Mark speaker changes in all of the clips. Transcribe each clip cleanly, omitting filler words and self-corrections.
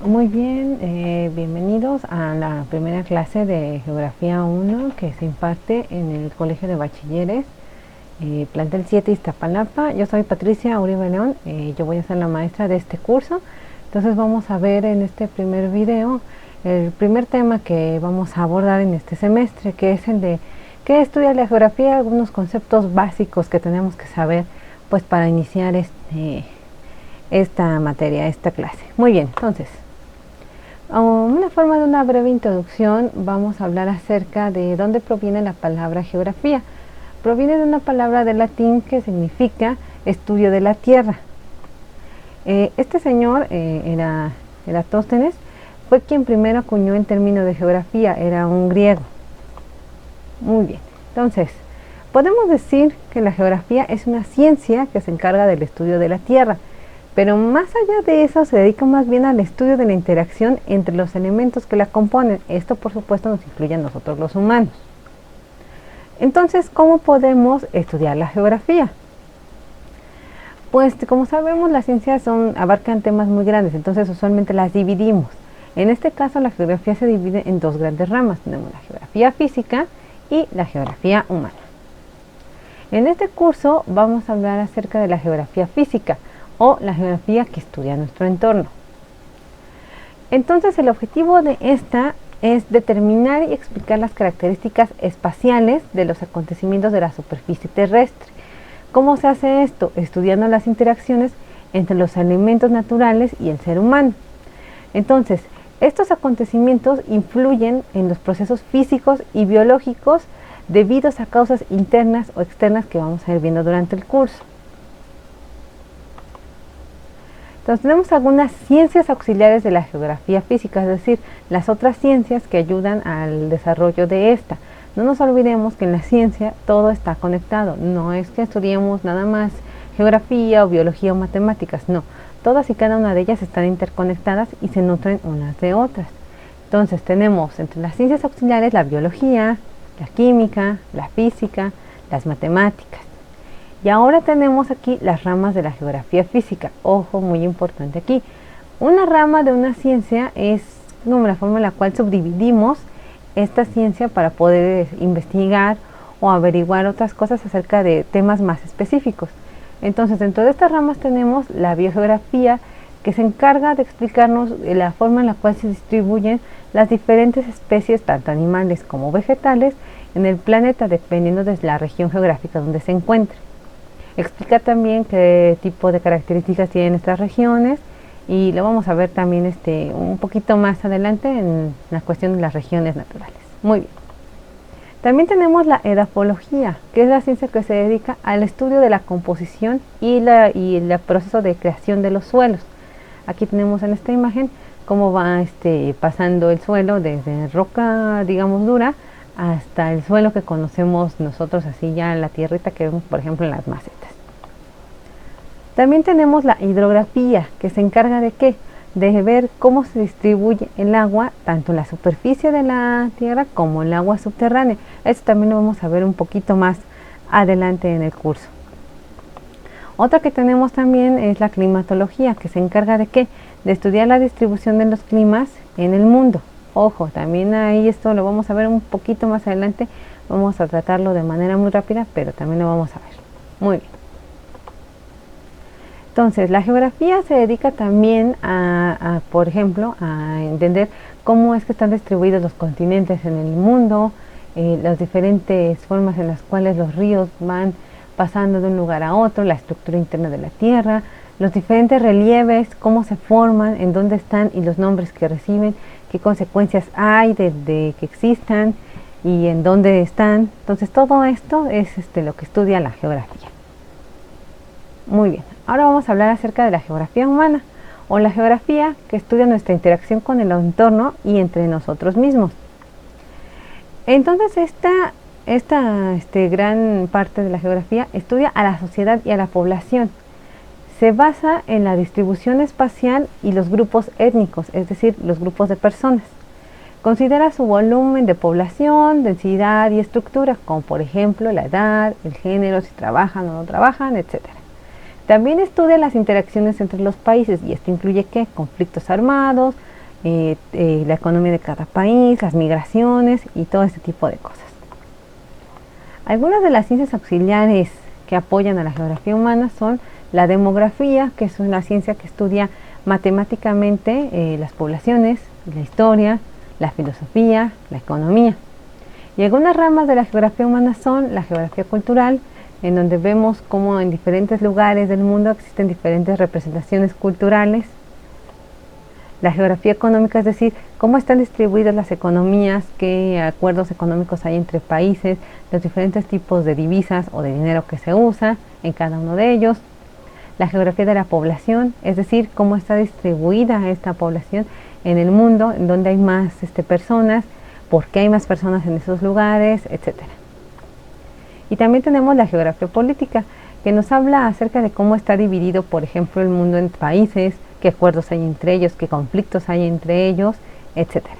Speaker 1: Muy bien, bienvenidos a la primera clase de Geografía 1 que se imparte en el Colegio de Bachilleres, plantel 7 Iztapalapa. Yo soy Patricia Uribe León, yo voy a ser la maestra de este curso. Entonces vamos a ver en este primer video el primer tema que vamos a abordar en este semestre, que es el de qué estudia la geografía, algunos conceptos básicos que tenemos que saber pues para iniciar esta materia, esta clase. Muy bien, entonces una forma de una breve introducción, vamos a hablar acerca de dónde proviene la palabra geografía. Proviene de una palabra de latín que significa estudio de la tierra. Este señor, Eratóstenes, fue quien primero acuñó el término de geografía, era un griego. Muy bien, entonces, podemos decir que la geografía es una ciencia que se encarga del estudio de la tierra. Pero más allá de eso se dedica más bien al estudio de la interacción entre los elementos que la componen. Esto por supuesto nos incluye a nosotros los humanos. Entonces, ¿cómo podemos estudiar la geografía? Pues como sabemos, las ciencias abarcan temas muy grandes, entonces usualmente las dividimos. En este caso la geografía se divide en dos grandes ramas. Tenemos la geografía física y la geografía humana. En este curso vamos a hablar acerca de la geografía física, o la geografía que estudia nuestro entorno. Entonces el objetivo de esta es determinar y explicar las características espaciales de los acontecimientos de la superficie terrestre. ¿Cómo se hace esto? Estudiando las interacciones entre los elementos naturales y el ser humano. Entonces, estos acontecimientos influyen en los procesos físicos y biológicos debidos a causas internas o externas que vamos a ir viendo durante el curso. Entonces tenemos algunas ciencias auxiliares de la geografía física, es decir, las otras ciencias que ayudan al desarrollo de esta. No nos olvidemos que en la ciencia todo está conectado, no es que estudiemos nada más geografía o biología o matemáticas, no. Todas y cada una de ellas están interconectadas y se nutren unas de otras. Entonces tenemos entre las ciencias auxiliares la biología, la química, la física, las matemáticas. Y ahora tenemos aquí las ramas de la geografía física. Ojo, muy importante aquí. Una rama de una ciencia es como la forma en la cual subdividimos esta ciencia para poder investigar o averiguar otras cosas acerca de temas más específicos. Entonces, dentro de estas ramas tenemos la biogeografía, que se encarga de explicarnos la forma en la cual se distribuyen las diferentes especies, tanto animales como vegetales, en el planeta, dependiendo de la región geográfica donde se encuentre. Explica también qué tipo de características tienen estas regiones y lo vamos a ver también un poquito más adelante en la cuestión de las regiones naturales. Muy bien. También tenemos la edafología, que es la ciencia que se dedica al estudio de la composición y el proceso de creación de los suelos. Aquí tenemos en esta imagen cómo va pasando el suelo desde roca, digamos, dura, hasta el suelo que conocemos nosotros así ya en la tierrita que vemos por ejemplo en las macetas. También tenemos la hidrografía, que se encarga de ¿qué? De ver cómo se distribuye el agua tanto en la superficie de la tierra como en el agua subterránea. Esto también lo vamos a ver un poquito más adelante en el curso. Otra que tenemos también es la climatología, que se encarga de ¿qué? De estudiar la distribución de los climas en el mundo. Ojo, también ahí esto lo vamos a ver un poquito más adelante, vamos a tratarlo de manera muy rápida, pero también lo vamos a ver. Muy bien. Entonces, la geografía se dedica también por ejemplo, a entender cómo es que están distribuidos los continentes en el mundo, las diferentes formas en las cuales los ríos van pasando de un lugar a otro, la estructura interna de la tierra, los diferentes relieves, cómo se forman, en dónde están y los nombres que reciben, qué consecuencias hay de que existan y en dónde están. Entonces todo esto es lo que estudia la geografía. Muy bien, ahora vamos a hablar acerca de la geografía humana o la geografía que estudia nuestra interacción con el entorno y entre nosotros mismos. Entonces esta gran parte de la geografía estudia a la sociedad y a la población. Se basa en la distribución espacial y los grupos étnicos, es decir, los grupos de personas. Considera su volumen de población, densidad y estructura, como por ejemplo la edad, el género, si trabajan o no trabajan, etc. También estudia las interacciones entre los países y esto incluye ¿qué? Conflictos armados, la economía de cada país, las migraciones y todo este tipo de cosas. Algunas de las ciencias auxiliares que apoyan a la geografía humana son la demografía, que es una ciencia que estudia matemáticamente las poblaciones, la historia, la filosofía, la economía. Y algunas ramas de la geografía humana son la geografía cultural, en donde vemos cómo en diferentes lugares del mundo existen diferentes representaciones culturales. La geografía económica, es decir, cómo están distribuidas las economías, qué acuerdos económicos hay entre países, los diferentes tipos de divisas o de dinero que se usa en cada uno de ellos. La geografía de la población, es decir, cómo está distribuida esta población en el mundo, en donde hay más personas, por qué hay más personas en esos lugares, etcétera. Y también tenemos la geografía política, que nos habla acerca de cómo está dividido, por ejemplo, el mundo en países, qué acuerdos hay entre ellos, qué conflictos hay entre ellos, etcétera.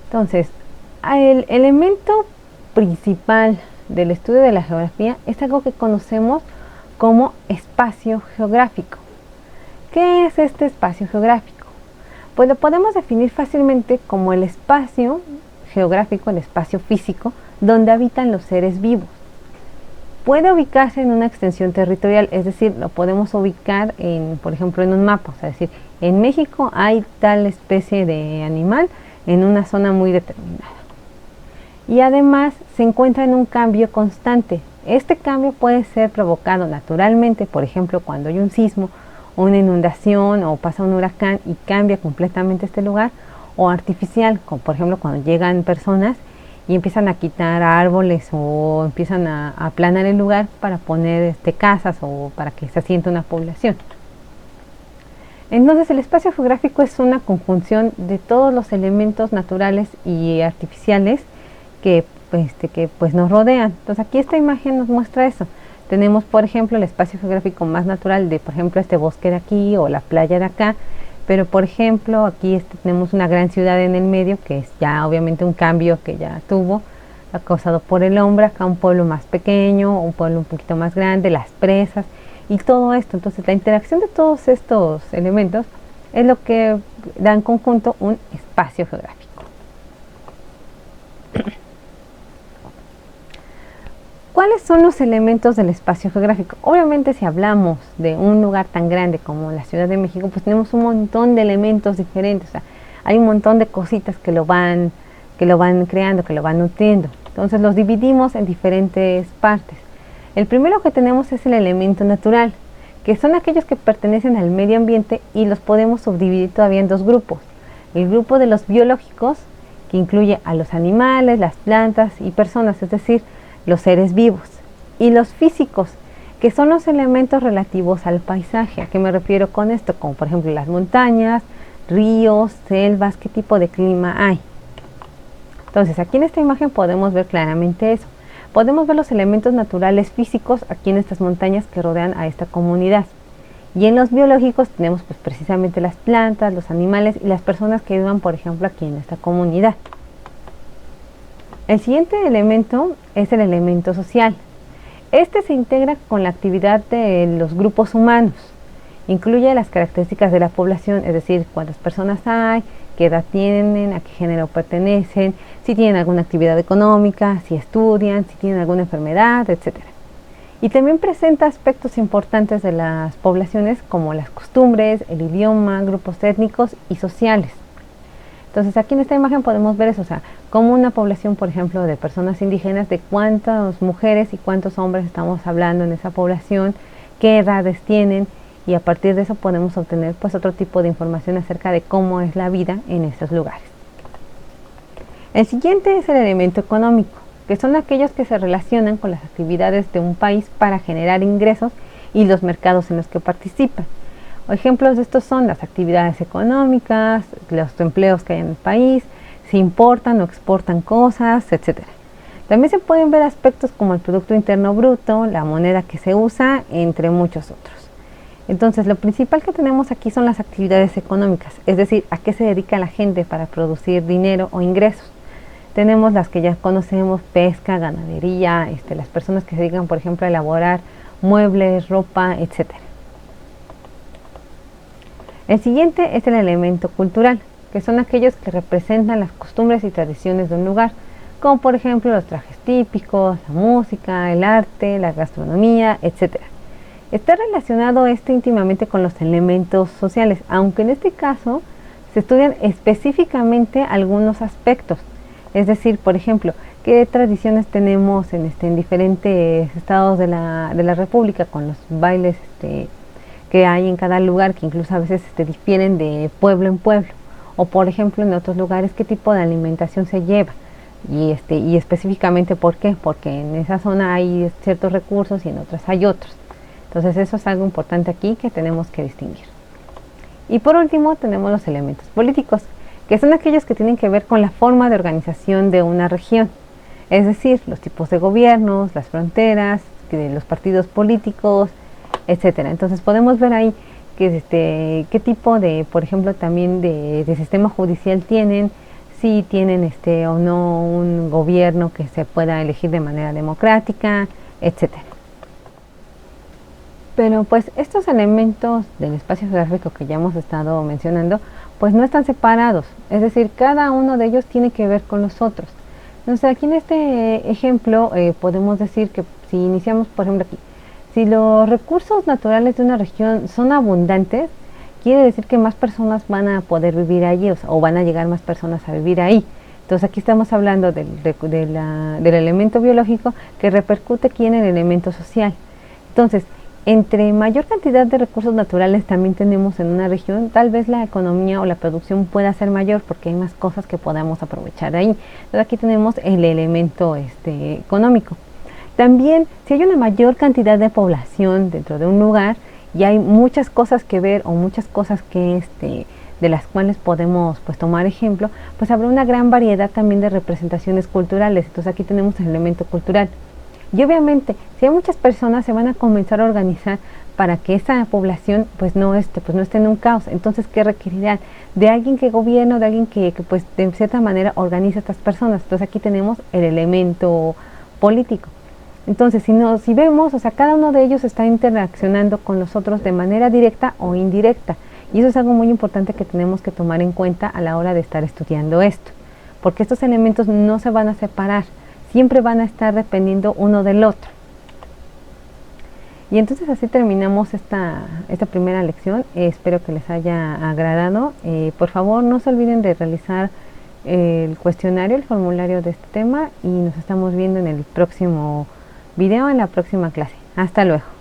Speaker 1: Entonces, el elemento principal del estudio de la geografía es algo que conocemos como espacio geográfico. ¿Qué es este espacio geográfico? Pues lo podemos definir fácilmente como el espacio geográfico, el espacio físico, donde habitan los seres vivos. Puede ubicarse en una extensión territorial, es decir, lo podemos ubicar por ejemplo, en un mapa, o sea, decir, en México hay tal especie de animal en una zona muy determinada. Y además se encuentra en un cambio constante. Este cambio puede ser provocado naturalmente, por ejemplo, cuando hay un sismo, una inundación o pasa un huracán y cambia completamente este lugar, o artificial, como por ejemplo cuando llegan personas y empiezan a quitar árboles o empiezan a aplanar el lugar para poner casas o para que se asiente una población. Entonces el espacio geográfico es una conjunción de todos los elementos naturales y artificiales que nos rodean. Entonces aquí esta imagen nos muestra eso. Tenemos por ejemplo el espacio geográfico más natural de por ejemplo este bosque de aquí o la playa de acá, pero por ejemplo aquí tenemos una gran ciudad en el medio que es ya obviamente un cambio que ya tuvo causado por el hombre, acá un pueblo más pequeño, un pueblo un poquito más grande, las presas y todo esto. Entonces la interacción de todos estos elementos es lo que da en conjunto un espacio geográfico. ¿Cuáles son los elementos del espacio geográfico? Obviamente si hablamos de un lugar tan grande como la Ciudad de México, pues tenemos un montón de elementos diferentes, o sea, hay un montón de cositas que lo van creando, que lo van nutriendo. Entonces los dividimos en diferentes partes. El primero que tenemos es el elemento natural, que son aquellos que pertenecen al medio ambiente y los podemos subdividir todavía en dos grupos. El grupo de los biológicos, que incluye a los animales, las plantas y personas, es decir, los seres vivos, y los físicos, que son los elementos relativos al paisaje. ¿A qué me refiero con esto? Como por ejemplo las montañas, ríos, selvas, qué tipo de clima hay. Entonces aquí en esta imagen podemos ver claramente eso. Podemos ver los elementos naturales físicos aquí en estas montañas que rodean a esta comunidad. Y en los biológicos tenemos pues precisamente las plantas, los animales y las personas que vivan por ejemplo aquí en esta comunidad. El siguiente elemento es el elemento social. Este se integra con la actividad de los grupos humanos. Incluye las características de la población, es decir, cuántas personas hay, qué edad tienen, a qué género pertenecen, si tienen alguna actividad económica, si estudian, si tienen alguna enfermedad, etc. Y también presenta aspectos importantes de las poblaciones como las costumbres, el idioma, grupos étnicos y sociales. Entonces aquí en esta imagen podemos ver eso, o sea, como una población, por ejemplo, de personas indígenas, de cuántas mujeres y cuántos hombres estamos hablando en esa población, qué edades tienen, y a partir de eso podemos obtener pues otro tipo de información acerca de cómo es la vida en estos lugares. El siguiente es el elemento económico, que son aquellos que se relacionan con las actividades de un país para generar ingresos y los mercados en los que participan. Ejemplos de estos son las actividades económicas, los empleos que hay en el país, si importan o exportan cosas, etc. También se pueden ver aspectos como el Producto Interno Bruto, la moneda que se usa, entre muchos otros. Entonces, lo principal que tenemos aquí son las actividades económicas, es decir, a qué se dedica la gente para producir dinero o ingresos. Tenemos las que ya conocemos: pesca, ganadería, las personas que se dedican, por ejemplo, a elaborar muebles, ropa, etcétera. El siguiente es el elemento cultural, que son aquellos que representan las costumbres y tradiciones de un lugar, como por ejemplo los trajes típicos, la música, el arte, la gastronomía, etc. Está relacionado íntimamente con los elementos sociales, aunque en este caso se estudian específicamente algunos aspectos. Es decir, por ejemplo, qué tradiciones tenemos en diferentes estados de la República, con los bailes que hay en cada lugar, que incluso a veces difieren de pueblo en pueblo, o por ejemplo en otros lugares qué tipo de alimentación se lleva, y específicamente por qué, porque en esa zona hay ciertos recursos y en otras hay otros. Entonces eso es algo importante aquí que tenemos que distinguir. Y por último tenemos los elementos políticos, que son aquellos que tienen que ver con la forma de organización de una región, es decir, los tipos de gobiernos, las fronteras, los partidos políticos, etcétera. Entonces podemos ver ahí que qué tipo de, por ejemplo, también de sistema judicial tienen, si tienen o no un gobierno que se pueda elegir de manera democrática, etcétera. Pero pues estos elementos del espacio geográfico que ya hemos estado mencionando, pues no están separados, es decir, cada uno de ellos tiene que ver con los otros. Entonces aquí en este ejemplo podemos decir que si iniciamos, por ejemplo aquí, si los recursos naturales de una región son abundantes, quiere decir que más personas van a poder vivir allí, o van a llegar más personas a vivir ahí. Entonces aquí estamos hablando del elemento biológico que repercute aquí en el elemento social. Entonces, entre mayor cantidad de recursos naturales también tenemos en una región, tal vez la economía o la producción pueda ser mayor porque hay más cosas que podamos aprovechar ahí. Entonces aquí tenemos el elemento económico. También, si hay una mayor cantidad de población dentro de un lugar y hay muchas cosas que ver o muchas cosas que de las cuales podemos pues tomar ejemplo, pues habrá una gran variedad también de representaciones culturales. Entonces aquí tenemos el elemento cultural. Y obviamente, si hay muchas personas, se van a comenzar a organizar para que esa población pues no esté en un caos. Entonces, ¿qué requerirán? De alguien que gobierne, de alguien que pues de cierta manera organiza a estas personas. Entonces aquí tenemos el elemento político. Entonces, si vemos, o sea, cada uno de ellos está interaccionando con los otros de manera directa o indirecta. Y eso es algo muy importante que tenemos que tomar en cuenta a la hora de estar estudiando esto. Porque estos elementos no se van a separar, siempre van a estar dependiendo uno del otro. Y entonces así terminamos esta primera lección. Espero que les haya agradado. Por favor, no se olviden de realizar el cuestionario, el formulario de este tema, y nos estamos viendo en el próximo video, en la próxima clase. Hasta luego.